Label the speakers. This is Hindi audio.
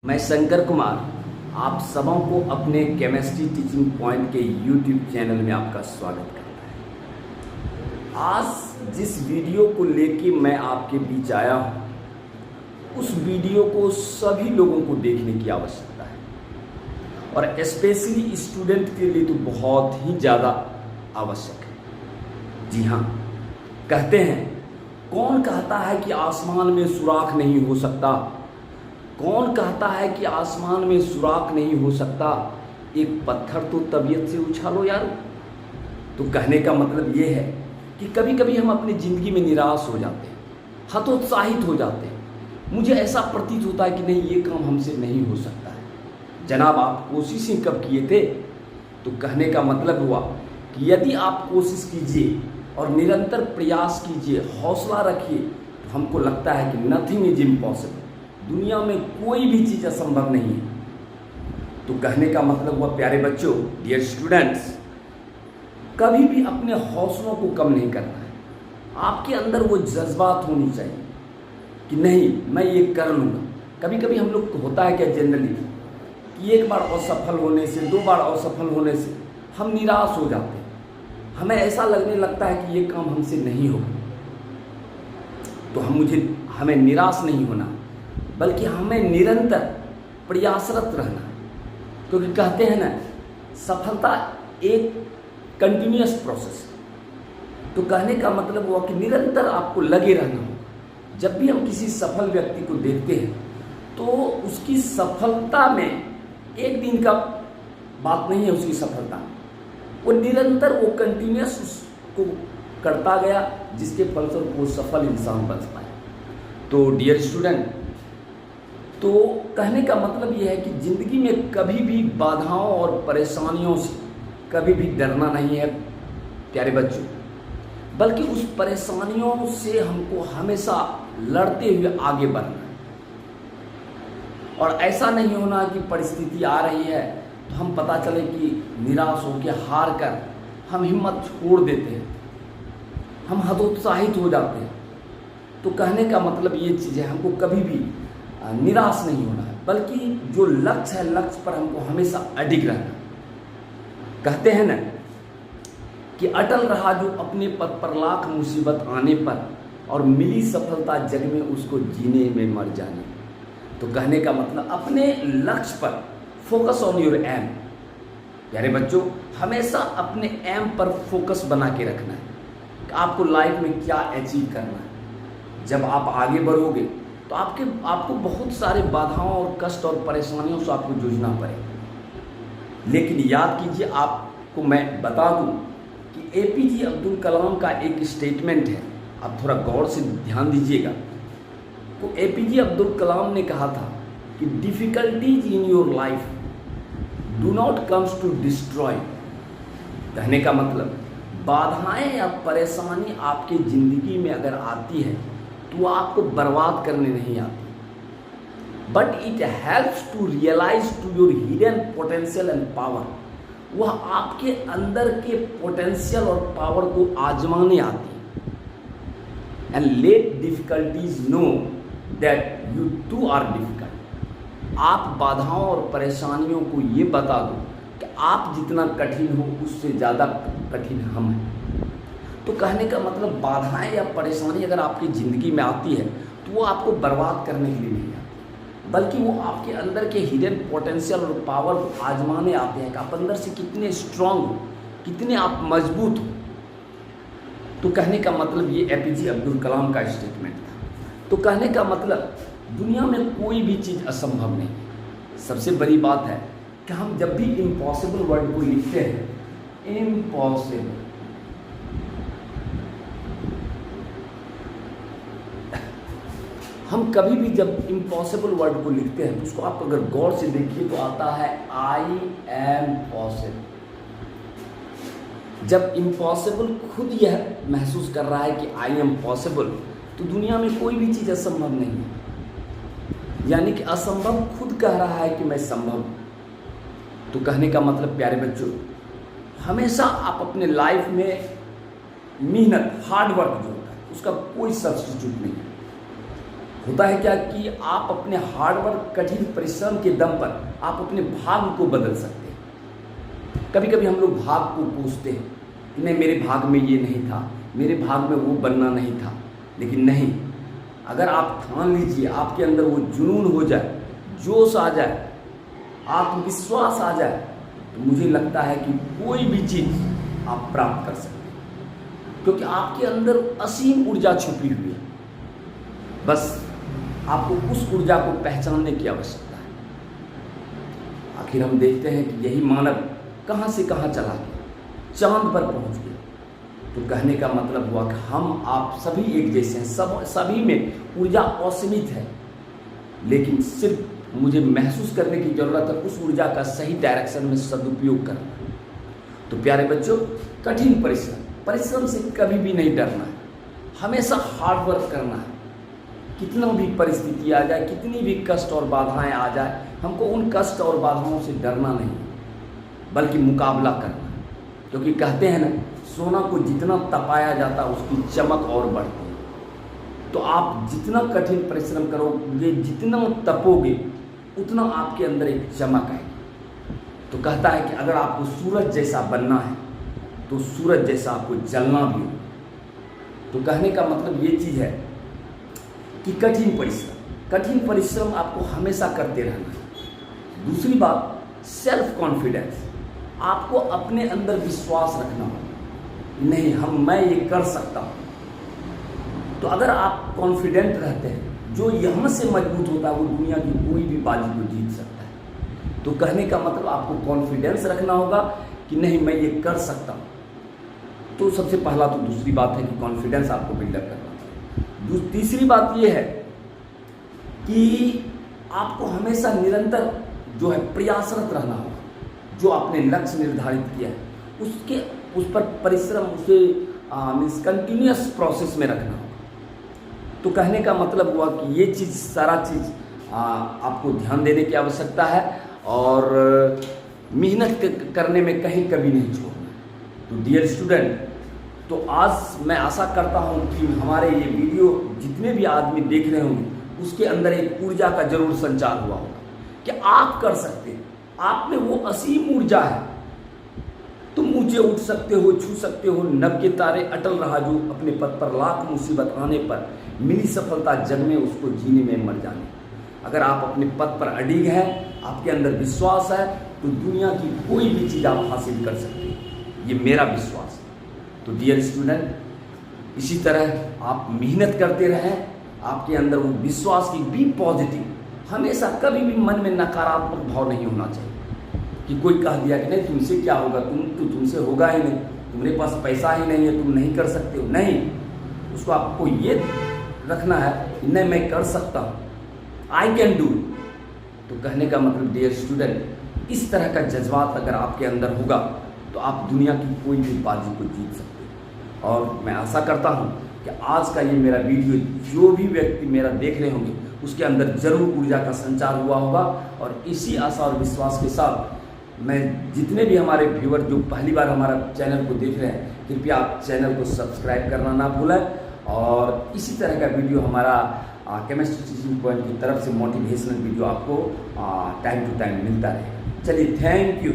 Speaker 1: मैं शंकर कुमार आप सबों को अपने केमिस्ट्री टीचिंग पॉइंट के यूट्यूब चैनल में आपका स्वागत करता है। आज जिस वीडियो को लेके मैं आपके बीच आया हूँ, उस वीडियो को सभी लोगों को देखने की आवश्यकता है और स्पेशली स्टूडेंट के लिए तो बहुत ही ज़्यादा आवश्यक है। जी हाँ, कहते हैं कौन कहता है कि आसमान में सुराख नहीं हो सकता, कौन कहता है कि आसमान में सुराख नहीं हो सकता, एक पत्थर तो तबीयत से उछालो यारो। तो कहने का मतलब ये है कि कभी कभी हम अपनी ज़िंदगी में निराश हो जाते हैं, हतोत्साहित हो जाते हैं। मुझे ऐसा प्रतीत होता है कि नहीं, ये काम हमसे नहीं हो सकता है। जनाब, आप कोशिशें कब किए थे? तो कहने का मतलब हुआ कि यदि आप कोशिश कीजिए और निरंतर प्रयास कीजिए, हौसला रखिए, तो हमको लगता है कि नथिंग इज इम्पॉसिबल। दुनिया में कोई भी चीज़ असंभव नहीं है। तो कहने का मतलब हुआ प्यारे बच्चों, डियर स्टूडेंट्स, कभी भी अपने हौसलों को कम नहीं करना है। आपके अंदर वो जज्बात होनी चाहिए कि नहीं, मैं ये कर लूँगा। कभी कभी हम लोग को होता है क्या जनरली कि एक बार असफल होने से, दो बार असफल होने से हम निराश हो जाते हैं। हमें ऐसा लगने लगता है कि ये काम हमसे नहीं होगा। तो हमें निराश नहीं होना, बल्कि हमें निरंतर प्रयासरत रहना है। क्योंकि कहते हैं ना, सफलता एक कंटिन्यूअस प्रोसेस। तो कहने का मतलब हुआ कि निरंतर आपको लगे रहना होगा। जब भी हम किसी सफल व्यक्ति को देखते हैं तो उसकी सफलता में एक दिन का बात नहीं है। उसकी सफलता वो निरंतर, वो कंटिन्यूअस उसको करता गया, जिसके फलस्वरूप वो सफल इंसान बन पाए। तो डियर स्टूडेंट, तो कहने का मतलब यह है कि ज़िंदगी में कभी भी बाधाओं और परेशानियों से कभी भी डरना नहीं है प्यारे बच्चों, बल्कि उस परेशानियों से हमको हमेशा लड़ते हुए आगे बढ़ना है। और ऐसा नहीं होना कि परिस्थिति आ रही है तो हम पता चले कि निराश होकर, हार कर हम हिम्मत छोड़ देते हैं, हम हतोत्साहित हो जाते हैं। तो कहने का मतलब ये चीज़ है, हमको कभी भी निराश नहीं होना है, बल्कि जो लक्ष्य है, लक्ष्य पर हमको हमेशा अडिग रहना। कहते हैं ना कि अटल रहा जो अपने पद पर, लाख मुसीबत आने पर, और मिली सफलता जग में उसको जीने में मर जाने। तो कहने का मतलब अपने लक्ष्य पर फोकस ऑन योर एम। प्यारे बच्चों, हमेशा अपने एम पर फोकस बना के रखना है कि आपको लाइफ में क्या अचीव करना है। जब आप आगे बढ़ोगे तो आपको बहुत सारे बाधाओं और कष्ट और परेशानियों से आपको जूझना पड़ेगा। लेकिन याद कीजिए, आपको मैं बता दूं कि एपीजे अब्दुल कलाम का एक स्टेटमेंट है, आप थोड़ा गौर से ध्यान दीजिएगा। तो एपीजे अब्दुल कलाम ने कहा था कि difficulties in your life do not comes to destroy. कहने का मतलब बाधाएं या परेशानी आपकी ज़िंदगी में अगर आती है तो वो आपको बर्बाद करने नहीं आती, but it helps to realize to your hidden potential and power. वह आपके अंदर के पोटेंशियल और पावर को आजमाने आती है। And let difficulties know that you too are difficult. आप बाधाओं और परेशानियों को ये बता दो कि आप जितना कठिन हो उससे ज़्यादा कठिन हम हैं। तो कहने का मतलब बाधाएं या परेशानी अगर आपकी ज़िंदगी में आती है तो वो आपको बर्बाद करने के लिए नहीं आती, बल्कि वो आपके अंदर के हिडन पोटेंशियल और पावर को आजमाने आते हैं कि आप अंदर से कितने स्ट्रांग हो, कितने आप मजबूत हो। तो कहने का मतलब ये एपीजे अब्दुल कलाम का स्टेटमेंट था। तो कहने का मतलब दुनिया में कोई भी चीज़ असंभव नहीं। सबसे बड़ी बात है कि हम जब भी इम्पॉसिबल वर्ड को लिखते हैं, इम्पॉसिबल, हम कभी भी जब इम्पॉसिबल वर्ड को लिखते हैं तो उसको आप अगर गौर से देखिए तो आता है आई एम पॉसिबल। जब इम्पॉसिबल खुद यह महसूस कर रहा है कि आई एम पॉसिबल, तो दुनिया में कोई भी चीज़ असंभव नहीं है। यानी कि असंभव खुद कह रहा है कि मैं संभव हूँ। तो कहने का मतलब प्यारे बच्चों, हमेशा आप अपने लाइफ में मेहनत, हार्ड वर्क जो होता है उसका कोई सब्स्टिट्यूट नहीं है। होता है क्या कि आप अपने हार्डवर्क कठिन परिश्रम के दम पर आप अपने भाग्य को बदल सकते हैं। कभी कभी हम लोग भाग्य को कोसते हैं कि नहीं, मेरे भाग्य में ये नहीं था, मेरे भाग्य में वो बनना नहीं था। लेकिन नहीं, अगर आप ठान लीजिए, आपके अंदर वो जुनून हो जाए, जोश आ जाए, आत्मविश्वास आ जाए, तो मुझे लगता है कि कोई भी चीज़ आप प्राप्त कर सकते हैं, क्योंकि आपके अंदर असीम ऊर्जा छुपी हुई है। बस आपको उस ऊर्जा को पहचानने की आवश्यकता है। आखिर हम देखते हैं कि यही मानव कहाँ से कहाँ चला गया, चांद पर पहुँच गया। तो कहने का मतलब हुआ कि हम आप सभी एक जैसे हैं, सभी में ऊर्जा असीमित है, लेकिन सिर्फ मुझे महसूस करने की ज़रूरत है उस ऊर्जा का सही डायरेक्शन में सदुपयोग करना। तो प्यारे बच्चों, कठिन परिश्रम से कभी भी नहीं डरना है, हमेशा हार्ड वर्क करना है। कितना भी परिस्थिति आ जाए, कितनी भी कष्ट और बाधाएं आ जाए, हमको उन कष्ट और बाधाओं से डरना नहीं, बल्कि मुकाबला करना। क्योंकि कहते हैं ना, सोना को जितना तपाया जाता है उसकी चमक और बढ़ती है। तो आप जितना कठिन परिश्रम करोगे, जितना तपोगे, उतना आपके अंदर एक चमक आएगी। तो कहता है कि अगर आपको सूरज जैसा बनना है तो सूरज जैसा आपको जलना भी हो। तो कहने का मतलब ये चीज़ है कि कठिन परिश्रम आपको हमेशा करते रहना है। दूसरी बात, सेल्फ कॉन्फिडेंस, आपको अपने अंदर विश्वास रखना होगा, नहीं मैं ये कर सकता हूँ। तो अगर आप कॉन्फिडेंट रहते हैं, जो यहाँ से मजबूत होता है वो दुनिया की कोई भी बाजी को जीत सकता है। तो कहने का मतलब आपको कॉन्फिडेंस रखना होगा कि नहीं मैं ये कर सकता हूँ। तो सबसे पहला तो दूसरी बात है कि कॉन्फिडेंस आपको बिल्डअप करना चाहिए। तीसरी बात ये है कि आपको हमेशा निरंतर जो है प्रयासरत रहना होगा। जो आपने लक्ष्य निर्धारित किया है उस पर परिश्रम, उसे मीन्स कंटिन्यूअस प्रोसेस में रखना होगा। तो कहने का मतलब हुआ कि ये चीज़, सारा चीज़ आपको ध्यान देने की आवश्यकता है और मेहनत करने में कहीं कभी नहीं छोड़ना। तो डियर स्टूडेंट, तो आज मैं आशा करता हूँ कि हमारे ये वीडियो जितने भी आदमी देख रहे होंगे उसके अंदर एक ऊर्जा का जरूर संचार हुआ होगा कि आप कर सकते हैं, आप में वो असीम ऊर्जा है। तुम ऊंचे उठ सकते हो, छू सकते हो नभ के तारे, अटल रहा जो अपने पद पर, लाख मुसीबत आने पर मिली सफलता जग में उसको जीने में मर जाने। अगर आप अपने पद पर अडिग हैं, आपके अंदर विश्वास है, तो दुनिया की कोई भी चीज़ आप हासिल कर सकते हैं, ये मेरा विश्वास है। तो डियर स्टूडेंट, इसी तरह आप मेहनत करते रहें, आपके अंदर वो विश्वास की बी पॉजिटिव, हमेशा कभी भी मन में नकारात्मक भाव नहीं होना चाहिए कि कोई कह दिया कि नहीं तुमसे क्या होगा, तुमसे होगा ही नहीं, तुम्हारे पास पैसा ही नहीं है, तुम नहीं कर सकते हो। नहीं, उसको आपको ये रखना है कि नहीं मैं कर सकता हूँ, आई कैन डू। तो कहने का मतलब डियर स्टूडेंट, इस तरह का जज्बात अगर आपके अंदर होगा तो आप दुनिया की कोई भी बाजी को जीत सकते हैं। और मैं आशा करता हूँ कि आज का ये मेरा वीडियो जो भी व्यक्ति मेरा देख रहे होंगे उसके अंदर जरूर ऊर्जा का संचार हुआ होगा। और इसी आशा और विश्वास के साथ मैं जितने भी हमारे व्यूअर जो पहली बार हमारा चैनल को देख रहे हैं, कृपया आप चैनल को सब्सक्राइब करना ना भूलें। और इसी तरह का वीडियो हमारा केमिस्ट्री टीचिंग पॉइंट की तरफ से मोटिवेशनल वीडियो आपको टाइम टू टाइम मिलता रहे। चलिए, थैंक यू।